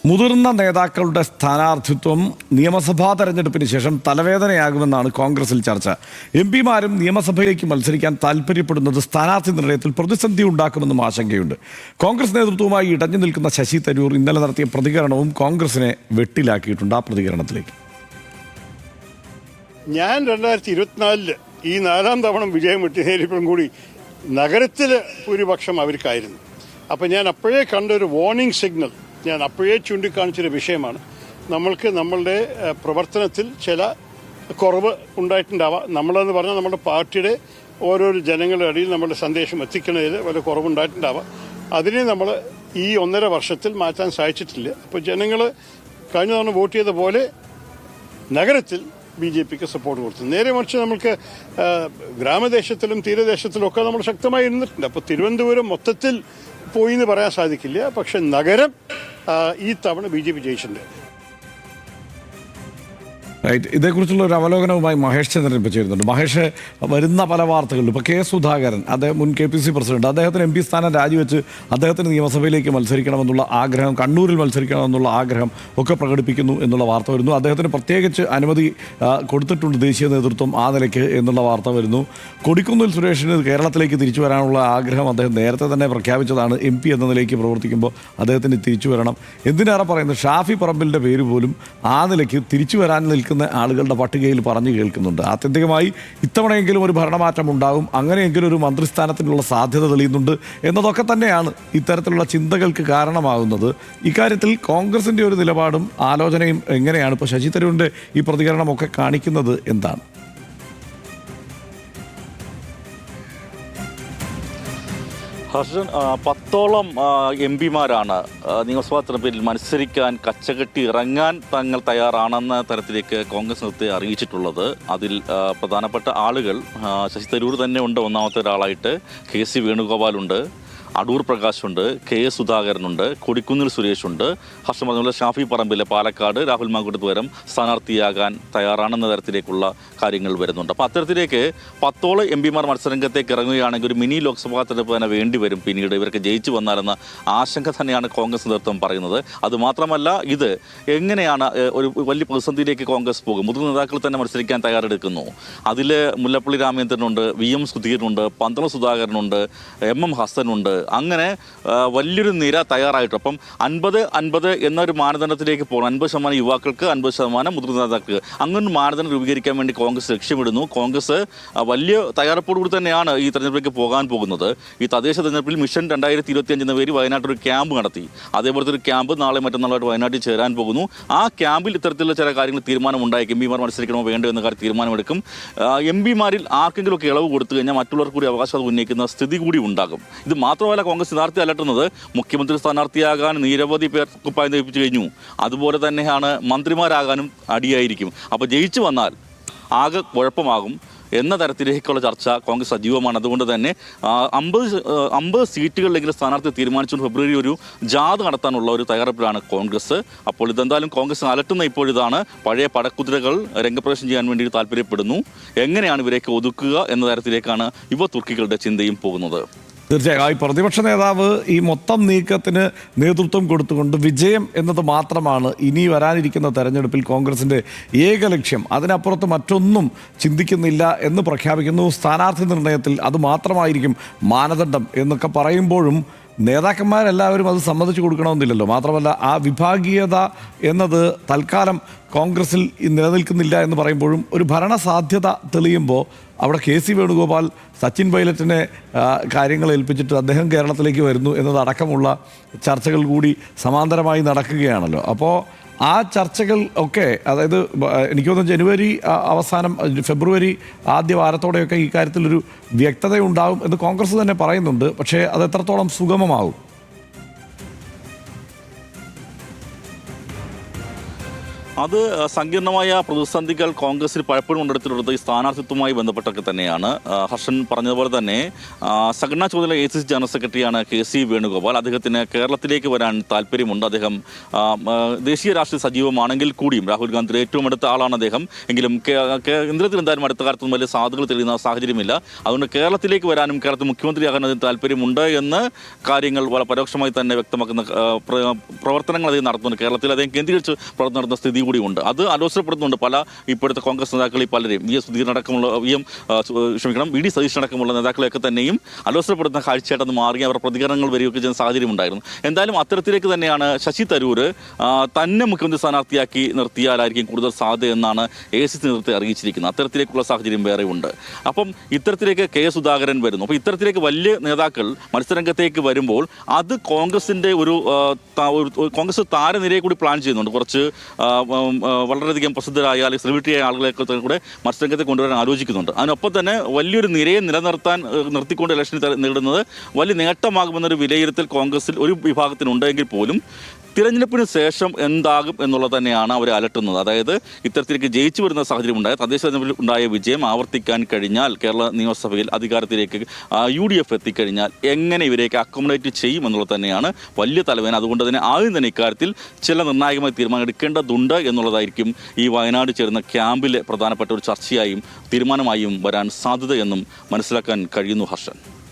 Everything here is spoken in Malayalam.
മുതിർന്ന നേതാക്കളുടെ സ്ഥാനാർത്ഥിത്വം നിയമസഭാ തെരഞ്ഞെടുപ്പിന് ശേഷം തലവേദനയാകുമെന്നാണ് കോൺഗ്രസിൽ ചർച്ച. എംപിമാരും നിയമസഭയിലേക്ക് മത്സരിക്കാൻ താൽപ്പര്യപ്പെടുന്നത് സ്ഥാനാർത്ഥി നിർണയത്തിൽ പ്രതിസന്ധി ഉണ്ടാക്കുമെന്നും ആശങ്കയുണ്ട്. കോൺഗ്രസ് നേതൃത്വവുമായി ഇടഞ്ഞു നിൽക്കുന്ന ശശി തരൂർ ഇന്നലെ നടത്തിയ പ്രതികരണവും കോൺഗ്രസിനെ വെട്ടിലാക്കിയിട്ടുണ്ട്. ആ പ്രതികരണത്തിലേക്ക്. ഞാൻ 2024 ഈ 4ാം തവണ വിജയം വെട്ടിനേരിയപ്പോഴും കൂടി നഗരത്തിൽ ഭൂരിപക്ഷം അവർക്കായിരുന്നു. അപ്പം ഞാൻ അപ്പോഴേ കണ്ടൊരു വാർണിംഗ് സിഗ്നൽ ഞാൻ അപ്പോഴേ ചൂണ്ടിക്കാണിച്ചൊരു വിഷയമാണ്. നമ്മളുടെ പ്രവർത്തനത്തിൽ ചില കുറവ് ഉണ്ടായിട്ടുണ്ടാവാം. നമ്മളെന്ന് പറഞ്ഞാൽ നമ്മുടെ പാർട്ടിയുടെ ഓരോരോ ജനങ്ങളുടെ ഇടയിൽ നമ്മുടെ സന്ദേശം എത്തിക്കുന്നതിൽ വല്ല കുറവുണ്ടായിട്ടുണ്ടാവാം. അതിനെ നമ്മൾ ഈ 1.5 വർഷത്തിൽ മാറ്റാൻ സാധിച്ചിട്ടില്ല. അപ്പോൾ ജനങ്ങൾ കഴിഞ്ഞ തവണ വോട്ട് ചെയ്ത പോലെ നഗരത്തിൽ BJPക്ക് സപ്പോർട്ട് കൊടുത്തു. നേരെ മറിച്ച് നമുക്ക് ഗ്രാമദേശത്തിലും തീരദേശത്തിലും ഒക്കെ നമ്മൾ ശക്തമായി ഇരുന്നിട്ടുണ്ട്. അപ്പോൾ തിരുവനന്തപുരം മൊത്തത്തിൽ പോയി എന്ന് പറയാൻ സാധിക്കില്ല. പക്ഷെ നഗരം ഈ തവണ BJP ജയിച്ചിട്ടുണ്ട്. റൈറ്റ്. ഇതേക്കുറിച്ചുള്ള ഒരു അവലോകനവുമായി മഹേഷ് ചന്ദ്രൻ ഇപ്പോൾ ചേരുന്നുണ്ട്. മഹേഷ്, വരുന്ന പല വാർത്തകളിലും ഇപ്പോൾ സുധാകരൻ, അദ്ദേഹം മുൻ KPC പ്രസിഡന്റ്, അദ്ദേഹത്തിന് MP സ്ഥാനം രാജിവെച്ച് അദ്ദേഹത്തിന് നിയമസഭയിലേക്ക് മത്സരിക്കണമെന്നുള്ള ആഗ്രഹം, കണ്ണൂരിൽ മത്സരിക്കണമെന്നുള്ള ആഗ്രഹം ഒക്കെ പ്രകടിപ്പിക്കുന്നു എന്നുള്ള വാർത്ത വരുന്നു. അദ്ദേഹത്തിന് പ്രത്യേകിച്ച് അനുമതി കൊടുത്തിട്ടുണ്ട് ദേശീയ നേതൃത്വം ആ നിലയ്ക്ക് എന്നുള്ള വാർത്ത വരുന്നു. കൊടിക്കുന്നിൽ സുരേഷിന് കേരളത്തിലേക്ക് തിരിച്ചു വരാനുള്ള ആഗ്രഹം അദ്ദേഹം നേരത്തെ തന്നെ പ്രഖ്യാപിച്ചതാണ്. MP എന്ന നിലയ്ക്ക് പ്രവർത്തിക്കുമ്പോൾ അദ്ദേഹത്തിന് തിരിച്ചു വരണം. എന്തിനേറെ പറയുന്നത്, ഷാഫി പറമ്പിലിൻ്റെ പേര് പോലും ആ നിലയ്ക്ക് തിരിച്ചു വരാൻ നിൽക്കുന്ന ആളുകളുടെ പട്ടികയിൽ പറഞ്ഞു കേൾക്കുന്നുണ്ട്. ആത്യന്തികമായി ഇത്തവണയെങ്കിലും ഒരു ഭരണമാറ്റം ഉണ്ടാകും, അങ്ങനെയെങ്കിലും ഒരു മന്ത്രിസ്ഥാനത്തിനുള്ള സാധ്യത തെളിയുന്നുണ്ട് എന്നതൊക്കെ തന്നെയാണ് ഇത്തരത്തിലുള്ള ചിന്തകൾക്ക് കാരണമാകുന്നത്. ഇക്കാര്യത്തിൽ കോൺഗ്രസിൻ്റെ ഒരു നിലപാടും ആലോചനയും എങ്ങനെയാണ്? ഇപ്പോൾ ശശി തരൂരിൻ്റെ ഈ പ്രതികരണമൊക്കെ കാണിക്കുന്നത് എന്താണ്? ഹർഷൻ, 10ഓളം MP-മാരാണ് നിയമസഭാ തെരഞ്ഞെടുപ്പിൽ മത്സരിക്കാൻ കച്ചകെട്ടി ഇറങ്ങാൻ തങ്ങൾ തയ്യാറാണെന്ന തരത്തിലേക്ക് കോൺഗ്രസ് നേതൃത്വത്തെ അറിയിച്ചിട്ടുള്ളത്. അതിൽ പ്രധാനപ്പെട്ട ആളുകൾ ശശി തരൂർ തന്നെ ഉണ്ട്. ഒന്നാമത്തെ ഒരാളായിട്ട് KC വേണുഗോപാലുണ്ട്, അടൂർ പ്രകാശുണ്ട്, KS സുധാകരനുണ്ട്, കൊടിക്കുന്നിൽ സുരേഷുണ്ട്, ഹർഷം പറഞ്ഞ ഷാഫി പറമ്പിലെ പാലക്കാട് രാഹുൽ മാങ്കൂട്ടത്ത് പകരം സ്ഥാനാർത്ഥിയാകാൻ തയ്യാറാണെന്ന തരത്തിലേക്കുള്ള കാര്യങ്ങൾ വരുന്നുണ്ട്. അപ്പോൾ അത്തരത്തിലേക്ക് 10ഓളം MP-മാർ മത്സരരംഗത്തേക്ക് ഇറങ്ങുകയാണെങ്കിൽ ഒരു മിനി ലോക്സഭാ തെരഞ്ഞെടുപ്പ് തന്നെ വേണ്ടി വരും പിന്നീട് ഇവർക്ക് ജയിച്ചു വന്നാലെന്ന ആശങ്ക തന്നെയാണ് കോൺഗ്രസ് നേതൃത്വം പറയുന്നത്. അതുമാത്രമല്ല, ഇത് എങ്ങനെയാണ് ഒരു വലിയ പ്രതിസന്ധിയിലേക്ക് കോൺഗ്രസ് പോകും? മുതിർന്ന നേതാക്കൾ തന്നെ മത്സരിക്കാൻ തയ്യാറെടുക്കുന്നു. അതിൽ മുല്ലപ്പള്ളി രാമചന്ദ്രനുണ്ട്, VM സുധീരനുണ്ട്, പന്തളം സുധാകരനുണ്ട്, MM ഹസനുണ്ട്. അങ്ങനെ വലിയൊരു നിര തയ്യാറായിട്ട് അപ്പം 50-50 എന്നൊരു മാനദണ്ഡത്തിലേക്ക് പോകണം. 50% യുവാക്കൾക്ക്, 50% മുതിർന്ന നേതാക്കൾക്ക്, അങ്ങനെ മാനദണ്ഡം രൂപീകരിക്കാൻ വേണ്ടി കോൺഗ്രസ് ലക്ഷ്യമിടുന്നു. കോൺഗ്രസ് വലിയ തയ്യാറെടുപ്പോടുകൂടി തന്നെയാണ് ഈ തെരഞ്ഞെടുപ്പിലേക്ക് പോകാൻ പോകുന്നത്. ഈ തദ്ദേശ തെരഞ്ഞെടുപ്പിൽ മിഷൻ 2025 എന്ന പേര് വയനാട്ടിൽ ഒരു ക്യാമ്പ് നടത്തി. അതേപോലത്തെ ഒരു ക്യാമ്പ് നാളെ മറ്റന്നാളായിട്ട് വയനാട്ടിൽ ചേരാൻ പോകുന്നു. ആ ക്യാമ്പിൽ ഇത്തരത്തിലുള്ള ചില കാര്യങ്ങൾ തീരുമാനമുണ്ടായിരിക്കും. MP-മാർ മത്സരിക്കണമോ വേണ്ടോ എന്ന കാര്യം തീരുമാനമെടുക്കും. MP-മാരിൽ ആർക്കെങ്കിലുമൊക്കെ ഇളവ് കൊടുത്തു കഴിഞ്ഞാൽ മറ്റുള്ളവർക്ക് കൂടി അവകാശം ഉന്നയിക്കുന്ന സ്ഥിതി കൂടി ഉണ്ടാകും. ഇത് മാത്രമല്ല, കോൺഗ്രസ് സ്ഥാനാർത്ഥി അലട്ടുന്നത് മുഖ്യമന്ത്രി സ്ഥാനാർത്ഥിയാകാൻ നിരവധി പേർ കുപ്പായം ധരിപ്പിച്ചു കഴിഞ്ഞു. അതുപോലെ തന്നെയാണ് മന്ത്രിമാരാകാനും അടിയായിരിക്കും. അപ്പോൾ ജയിച്ചു വന്നാൽ ആകെ കുഴപ്പമാകും എന്ന തരത്തിലേക്കുള്ള ചർച്ച കോൺഗ്രസ് സജീവമാണ്. അതുകൊണ്ട് തന്നെ 50 സീറ്റുകളിലെങ്കിലും സ്ഥാനാർത്ഥി തീരുമാനിച്ചുകൊണ്ട് ഫെബ്രുവരി ഒരു ജാഥ നടത്താനുള്ള ഒരു തയ്യാറെടുപ്പിലാണ് കോൺഗ്രസ്. അപ്പോൾ ഇതെന്തായാലും കോൺഗ്രസ് അലട്ടുന്ന ഇപ്പോഴിതാണ്. പഴയ പടക്കുതിരകൾ രംഗപ്രവേശം ചെയ്യാൻ വേണ്ടി താല്പര്യപ്പെടുന്നു. എങ്ങനെയാണ് ഇവരെയൊക്കെ ഒതുക്കുക എന്ന തരത്തിലേക്കാണ് യുവ തുർക്കികളുടെ ചിന്തയും പോകുന്നത്. തീർച്ചയായും പ്രതിപക്ഷ നേതാവ് ഈ മൊത്തം നീക്കത്തിന് നേതൃത്വം കൊടുത്തുകൊണ്ട് വിജയം എന്നത് മാത്രമാണ് ഇനി വരാനിരിക്കുന്ന തെരഞ്ഞെടുപ്പിൽ കോൺഗ്രസിൻ്റെ ഏക ലക്ഷ്യം, അതിനപ്പുറത്ത് മറ്റൊന്നും ചിന്തിക്കുന്നില്ല എന്ന് പ്രഖ്യാപിക്കുന്നു. സ്ഥാനാർത്ഥി നിർണയത്തിൽ അത് മാത്രമായിരിക്കും മാനദണ്ഡം എന്നൊക്കെ പറയുമ്പോഴും നേതാക്കന്മാരെല്ലാവരും അത് സമ്മതിച്ചു കൊടുക്കണമെന്നില്ലല്ലോ. മാത്രമല്ല, ആ വിഭാഗീയത എന്നത് തൽക്കാലം കോൺഗ്രസിൽ നിലനിൽക്കുന്നില്ല എന്ന് പറയുമ്പോഴും ഒരു ഭരണ സാധ്യത തെളിയുമ്പോൾ അവിടെ KC വേണുഗോപാൽ സച്ചിൻ പൈലറ്റിനെ കാര്യങ്ങൾ ഏൽപ്പിച്ചിട്ട് അദ്ദേഹം കേരളത്തിലേക്ക് വരുന്നു എന്നതടക്കമുള്ള ചർച്ചകൾ കൂടി സമാന്തരമായി നടക്കുകയാണല്ലോ. അപ്പോൾ ആ ചർച്ചകൾ ഒക്കെ, അതായത് എനിക്ക് തോന്നുന്നു ജനുവരി അവസാനം ഫെബ്രുവരി ആദ്യ വാരത്തോടെയൊക്കെ ഈ കാര്യത്തിലൊരു വ്യക്തതയുണ്ടാകും എന്ന് കോൺഗ്രസ് തന്നെ പറയുന്നുണ്ട്. പക്ഷേ അത് എത്രത്തോളം സുഗമമാകും? അത് സങ്കീർണമായ പ്രതിസന്ധികൾ കോൺഗ്രസിൽ പലപ്പോഴും ഉണ്ടെടുത്തിട്ടുള്ളത് ഈ സ്ഥാനാർത്ഥിത്വവുമായി ബന്ധപ്പെട്ടൊക്കെ തന്നെയാണ്. ഹർഷൻ പറഞ്ഞതുപോലെ തന്നെ സംഘടനാ ചുമതല ACC ജനറൽ സെക്രട്ടറിയാണ് KC വേണുഗോപാൽ. അദ്ദേഹത്തിന് കേരളത്തിലേക്ക് വരാൻ താല്പര്യമുണ്ട്. അദ്ദേഹം ദേശീയ രാഷ്ട്രീയ സജീവമാണെങ്കിൽ കൂടിയും രാഹുൽ ഗാന്ധിയുടെ ഏറ്റവും അടുത്ത ആളാണ് അദ്ദേഹം. എങ്കിലും കേന്ദ്രത്തിൽ എന്തായാലും അടുത്ത കാലത്തൊന്നും വലിയ സാധ്യതകൾ തെളിയുന്ന സാഹചര്യമില്ല. അതുകൊണ്ട് കേരളത്തിലേക്ക് വരാനും കേരളത്തിൽ മുഖ്യമന്ത്രിയാകാൻ അതിന് താല്പര്യമുണ്ട് എന്ന് കാര്യങ്ങൾ വളരെ പരോക്ഷമായി തന്നെ വ്യക്തമാക്കുന്ന പ്രവർത്തനങ്ങൾ അദ്ദേഹം നടത്തുന്നുണ്ട്. കേരളത്തിൽ അദ്ദേഹം കേന്ദ്രീകരിച്ച് പ്രവർത്തനം നടത്തുന്ന സ്ഥിതി കൂടിയുണ്ട്. അത് ആലോചനപ്പെടുന്നുണ്ട് പല ഇപ്പോഴത്തെ കോൺഗ്രസ് നേതാക്കളിൽ പലരെയും. VD സതീശൻ അടക്കമുള്ള നേതാക്കളെയൊക്കെ തന്നെയും ആലോചനപ്പെടുത്തുന്ന കാഴ്ചയായിട്ട് അത് മാറി അവർ പ്രതികരണങ്ങൾ വരികയൊക്കെ ചെയ്യുന്ന സാഹചര്യം ഉണ്ടായിരുന്നു. എന്തായാലും അത്തരത്തിലേക്ക് തന്നെയാണ് ശശി തരൂർ തന്നെ മുഖ്യമന്ത്രി സ്ഥാനാർത്ഥിയാക്കി നിർത്തിയാലായിരിക്കും കൂടുതൽ സാധ്യത എന്നാണ് ACC നേതൃത്വത്തെ അറിയിച്ചിരിക്കുന്നത്. അത്തരത്തിലേക്കുള്ള സാഹചര്യം വേറെ ഉണ്ട്. അപ്പം ഇത്തരത്തിലേക്ക് K സുധാകരൻ വരുന്നു. അപ്പോൾ ഇത്തരത്തിലേക്ക് വലിയ നേതാക്കൾ മത്സരരംഗത്തേക്ക് വരുമ്പോൾ അത് കോൺഗ്രസിൻ്റെ കോൺഗ്രസ് താരനിരയെ കൂടി പ്ലാൻ ചെയ്യുന്നുണ്ട്. കുറച്ച് വളരെയധികം പ്രസിദ്ധരായ അല്ലെങ്കിൽ സെലിബ്രിറ്റിയായ ആളുകളെയൊക്കെ കൂടെ മത്സരരംഗത്തെ കൊണ്ടുവരാൻ ആലോചിക്കുന്നുണ്ട്. അതിനൊപ്പം തന്നെ വലിയൊരു നിരയെ നിർത്തിക്കൊണ്ട് ഇലക്ഷനിൽ നേടുന്നത് വലിയ നേട്ടമാകുമെന്നൊരു വിലയിരുത്തൽ കോൺഗ്രസിൽ ഒരു വിഭാഗത്തിനുണ്ടെങ്കിൽ പോലും തിരഞ്ഞെടുപ്പിന് ശേഷം എന്താകും എന്നുള്ളത് തന്നെയാണ് അവരെ അലട്ടുന്നത്. അതായത് ഇത്തരത്തിലേക്ക് ജയിച്ചു വരുന്ന സാഹചര്യം ഉണ്ടായ തദ്ദേശ തെരഞ്ഞെടുപ്പിൽ ഉണ്ടായ വിജയം ആവർത്തിക്കാൻ കഴിഞ്ഞാൽ കേരള നിയമസഭയിൽ അധികാരത്തിലേക്ക് UDF എത്തിക്കഴിഞ്ഞാൽ എങ്ങനെ ഇവരെയൊക്കെ അക്കോമഡേറ്റ് ചെയ്യും എന്നുള്ളത് തന്നെയാണ് വലിയ തലവേദന. അതുകൊണ്ട് തന്നെ ആദ്യം തന്നെ ഇക്കാര്യത്തിൽ ചില നിർണായകമായ തീരുമാനം എടുക്കേണ്ടതുണ്ട് എന്നുള്ളതായിരിക്കും ഈ വയനാട് ചേരുന്ന ക്യാമ്പിലെ പ്രധാനപ്പെട്ട ഒരു ചർച്ചയായും തീരുമാനമായും വരാൻ സാധ്യതയെന്നും മനസ്സിലാക്കാൻ കഴിയുന്നു. ഹർഷൻ.